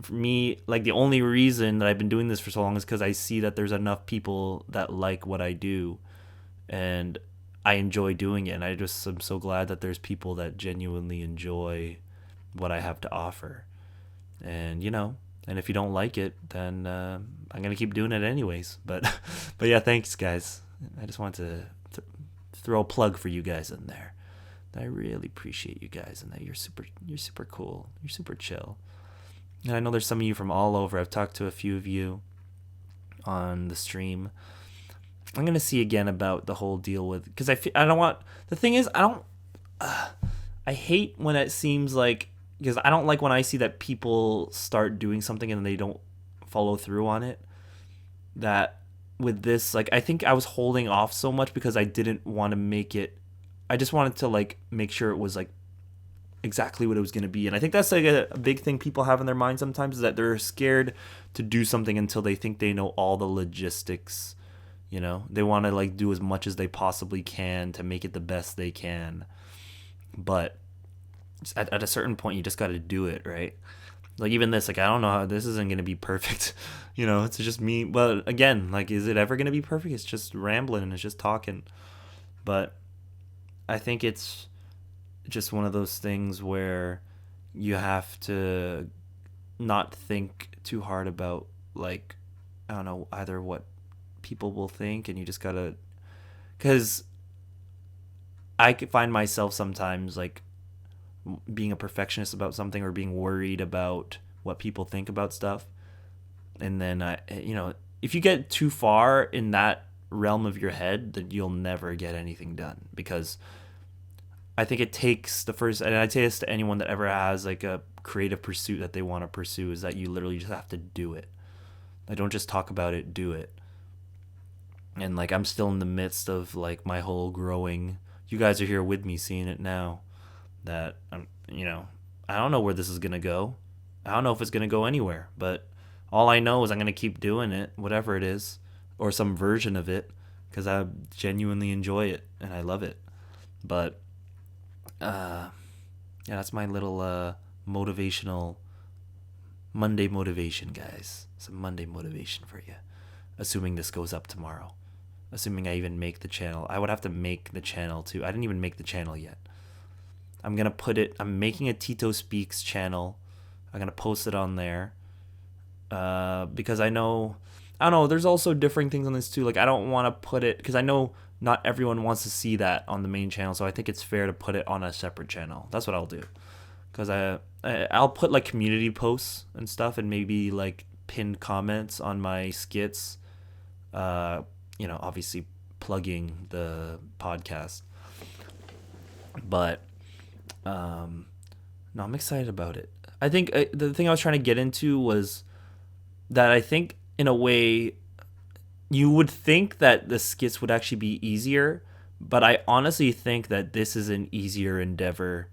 for me, like the only reason that I've been doing this for so long is because I see that there's enough people that like what I do, and I enjoy doing it, and I just am so glad that there's people that genuinely enjoy what I have to offer. And you know, and if you don't like it, then I'm gonna keep doing it anyways. But but yeah, thanks guys. I just wanted to throw a plug for you guys in there. I really appreciate you guys, and that you're super cool. You're super chill. And I know there's some of you from all over. I've talked to a few of you on the stream. I'm gonna see again about the whole deal with, because I don't want, the thing is I hate when it seems like, because I don't like when I see that people start doing something and they don't follow through on it. That with this, like I think I was holding off so much because I didn't want to make it, I just wanted to like make sure it was like exactly what it was going to be. And I think that's like a big thing people have in their mind sometimes, is that they're scared to do something until they think they know all the logistics. You know, they want to like do as much as they possibly can to make it the best they can. But at a certain point, you just got to do it, right? Like even this, like I don't know how this isn't going to be perfect. You know, it's just me. Well, again, like is it ever going to be perfect? It's just rambling and it's just talking. But I think it's just one of those things where you have to not think too hard about, like, I don't know, either what people will think, and you just gotta, because I could find myself sometimes like being a perfectionist about something, or being worried about what people think about stuff. And then if you get too far in that realm of your head, then you'll never get anything done, because I think it takes the first, and I'd say this to anyone that ever has like a creative pursuit that they want to pursue, is that you literally just have to do it. Like, don't just talk about it, do it. And like, I'm still in the midst of like my whole growing. You guys are here with me seeing it now. That I'm, I don't know where this is gonna go. I don't know if it's gonna go anywhere, but all I know is I'm gonna keep doing it, whatever it is, or some version of it, because I genuinely enjoy it and I love it. But yeah, that's my little motivational Monday motivation, guys. Some Monday motivation for you. Assuming this goes up tomorrow. Assuming I even make the channel. I would have to make the channel too. I didn't even make the channel yet. I'm making a Tito Speaks channel. I'm going to post it on there. Because I don't know, there's also different things on this too. Like, I don't want to put it, because I know not everyone wants to see that on the main channel, so I think it's fair to put it on a separate channel. That's what I'll do. Because I'll put like community posts and stuff, and maybe like pinned comments on my skits. Obviously plugging the podcast. But no, I'm excited about it. I think the thing I was trying to get into was that I think, in a way, you would think that the skits would actually be easier, but I honestly think that this is an easier endeavor,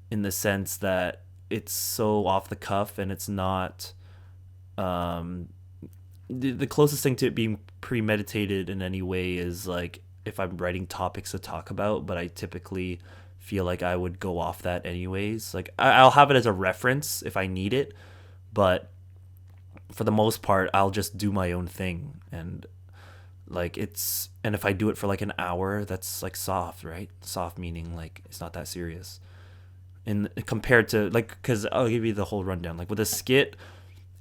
in the sense that it's so off the cuff, and it's not the closest thing to it being premeditated in any way is like if I'm writing topics to talk about, but I typically feel like I would go off that anyways. Like, I'll have it as a reference if I need it, but for the most part, I'll just do my own thing. And like, and if I do it for like an hour, that's like soft, right? Soft meaning like it's not that serious. And compared to like, because I'll give you the whole rundown. Like, with a skit,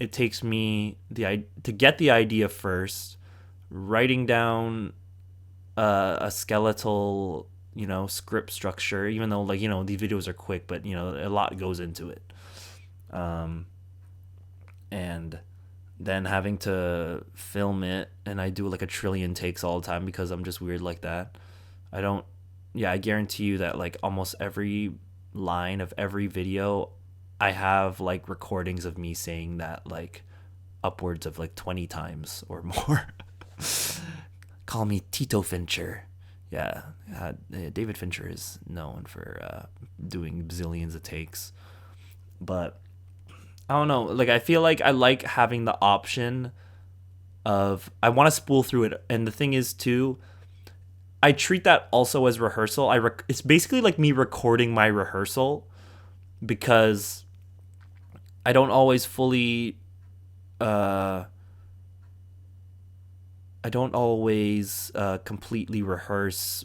it takes me to get the idea first, writing down a skeletal, script structure, even though like, these videos are quick, but a lot goes into it. And then having to film it, and I do like a trillion takes all the time because I'm just weird like that. I guarantee you that like almost every line of every video, I have like recordings of me saying that like upwards of like 20 times or more. Call me Tito Fincher. Yeah, David Fincher is known for doing bazillions of takes. But I don't know. Like, I feel like I like having the option of, I want to spool through it. And the thing is, too, I treat that also as rehearsal. It's basically like me recording my rehearsal, because I don't always fully... completely rehearse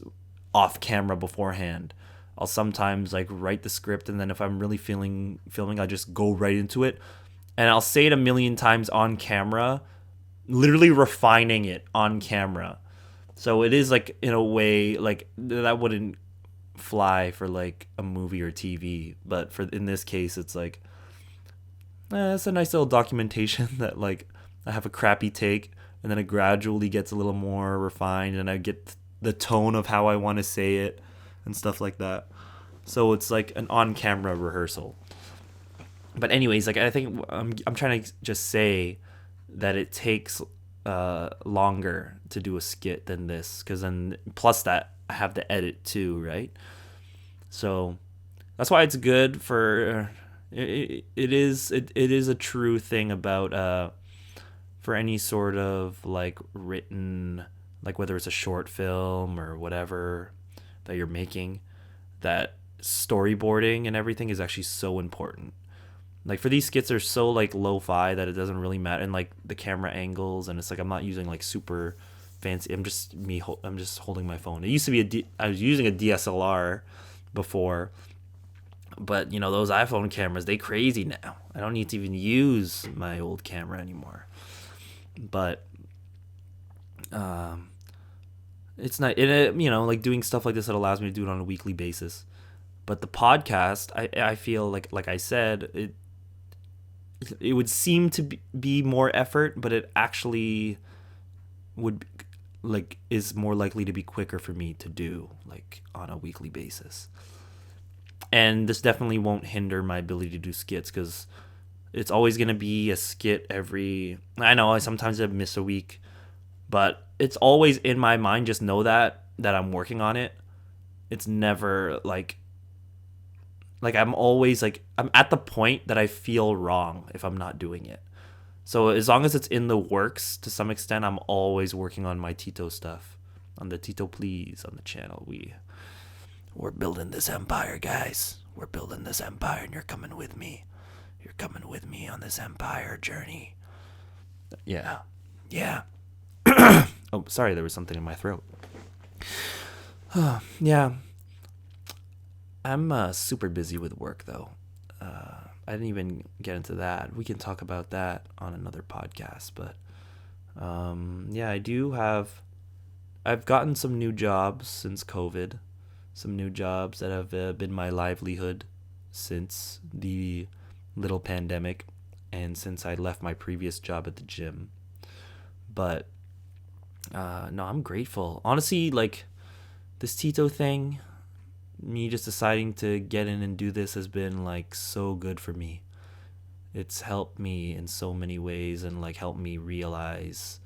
off camera beforehand. I'll sometimes like write the script, and then if I'm really feeling filming, I just go right into it, and I'll say it a million times on camera, literally refining it on camera. So it is like, in a way, like that wouldn't fly for like a movie or TV, but in this case, it's like it's a nice little documentation that like I have a crappy take, and then it gradually gets a little more refined, and I get the tone of how I want to say it and stuff like that. So it's like an on-camera rehearsal. But anyways, like, I think I'm trying to just say that it takes longer to do a skit than this, because then plus that I have to edit too, right? So that's why it's good for it is a true thing about for any sort of like written, like whether it's a short film or whatever that you're making, that storyboarding and everything is actually so important. Like, for these skits, are so like lo-fi that it doesn't really matter, and like the camera angles, and it's like I'm not using like super fancy. I'm just holding my phone. It used to be I was using a DSLR before, but those iPhone cameras, they crazy now. I don't need to even use my old camera anymore. But it's not like doing stuff like this that allows me to do it on a weekly basis. But the podcast, I feel like I said, it would seem to be more effort, but it actually would is more likely to be quicker for me to do like on a weekly basis. And this definitely won't hinder my ability to do skits, because it's always going to be a skit I know sometimes I miss a week, but it's always in my mind. Just know that I'm working on it. It's never like I'm always like, I'm at the point that I feel wrong if I'm not doing it. So as long as it's in the works to some extent, I'm always working on my Tito stuff. On the Tito Please on the channel. We're building this empire, guys. We're building this empire, and you're coming with me. You're coming with me on this empire journey. Yeah. Yeah. Oh, sorry, there was something in my throat. Yeah. I'm super busy with work, though. I didn't even get into that. We can talk about that on another podcast. But yeah, I've gotten some new jobs since COVID. Some new jobs that have been my livelihood since the little pandemic and since I left my previous job at the gym. But no, I'm grateful. Honestly, like, this Tito thing, me just deciding to get in and do this has been like so good for me. It's helped me in so many ways, and like helped me realize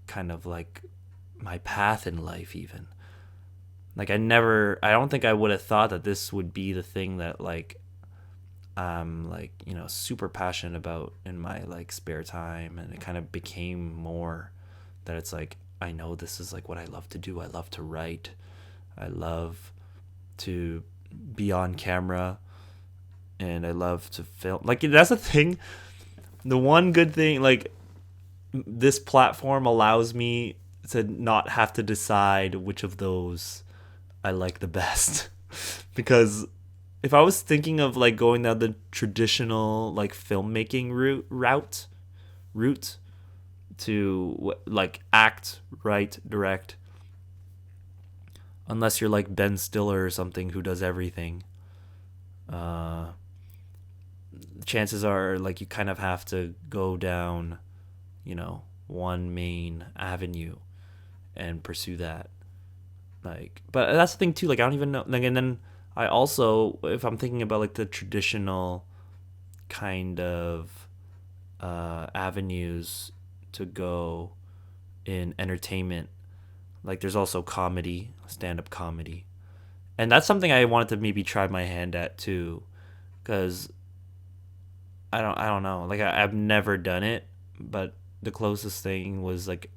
kind of like my path in life even. Like I don't think I would have thought that this would be the thing that like I'm like, super passionate about in my like spare time, and it kind of became more that it's like, I know this is like what I love to do. I love to write. I love to be on camera, and I love to film. Like, that's the thing. The one good thing, like, this platform allows me to not have to decide which of those I like the best. Because if I was thinking of like going down the traditional like filmmaking route to like act, write, direct, unless you're like Ben Stiller or something who does everything, chances are like you kind of have to go down, one main avenue and pursue that. Like, but that's the thing too. Like, I don't even know. Like, and then I also, if I'm thinking about like the traditional kind of avenues to go in entertainment, like there's also comedy, stand-up comedy, and that's something I wanted to maybe try my hand at too, because I don't know. Like, I've never done it, but the closest thing was like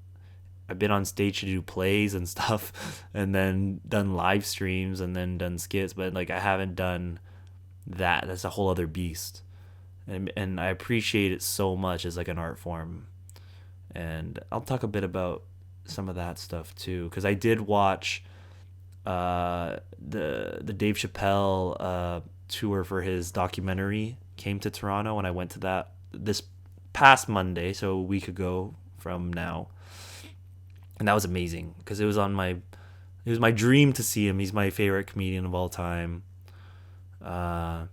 I've been on stage to do plays and stuff, and then done live streams, and then done skits, but like I haven't done that. That's a whole other beast, and I appreciate it so much as like an art form, and I'll talk a bit about some of that stuff too, because I did watch the Dave Chappelle tour for his documentary came to Toronto, and I went to that this past Monday, so a week ago from now. And that was amazing, because it was my dream to see him. He's my favorite comedian of all time. And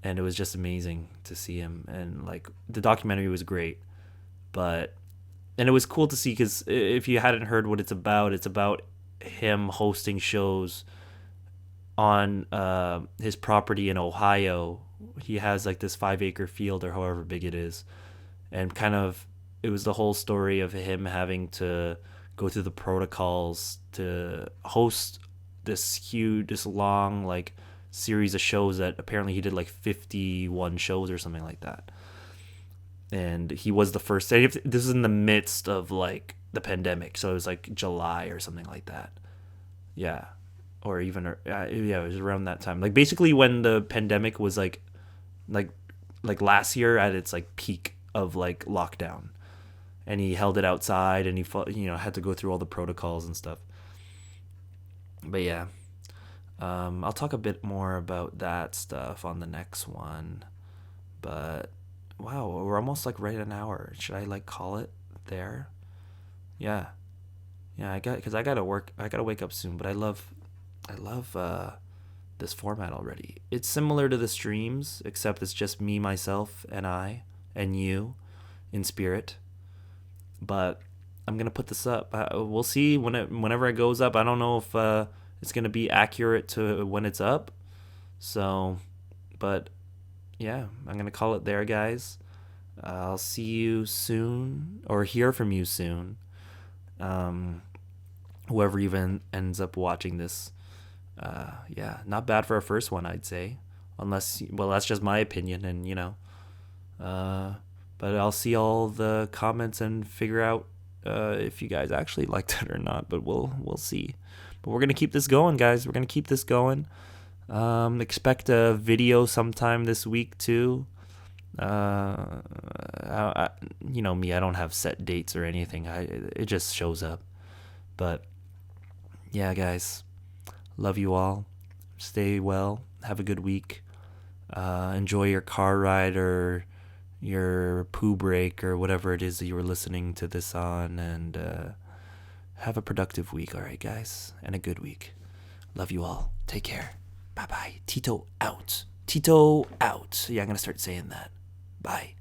it was just amazing to see him. And like the documentary was great. And it was cool to see, because if you hadn't heard what it's about him hosting shows on his property in Ohio. He has like this 5-acre field or however big it is. And kind of, it was the whole story of him having to go through the protocols to host this long like series of shows that apparently he did like 51 shows or something like that. And he was the first. This is in the midst of like the pandemic, so it was like July or something like that. Yeah, or even it was around that time. Like basically when the pandemic was like last year at its like peak of like lockdown, and he held it outside, and he had to go through all the protocols and stuff. But yeah, I'll talk a bit more about that stuff on the next one. But wow, we're almost like right at an hour. Should I like call it there? Yeah, because I gotta work. I gotta wake up soon. But I love this format already. It's similar to the streams, except it's just me, myself, and I, and you, in spirit. But I'm gonna put this up. We'll see whenever it goes up. I don't know if it's gonna be accurate to when it's up. So, but yeah, I'm gonna call it there, guys. I'll see you soon, or hear from you soon. Whoever even ends up watching this. Yeah, not bad for a first one, I'd say. Unless, well, that's just my opinion, and but I'll see all the comments and figure out if you guys actually liked it or not. But we'll see. But we're gonna keep this going, guys. We're gonna keep this going. Expect a video sometime this week too. You know me, I don't have set dates or anything. It just shows up. But yeah, guys, love you all. Stay well. Have a good week. Enjoy your car ride or your poo break or whatever it is that you were listening to this on, and have a productive week. All right, guys, and a good week. Love you all. Take care. Bye bye. Tito out. Tito out. Yeah, I'm gonna start saying that. Bye.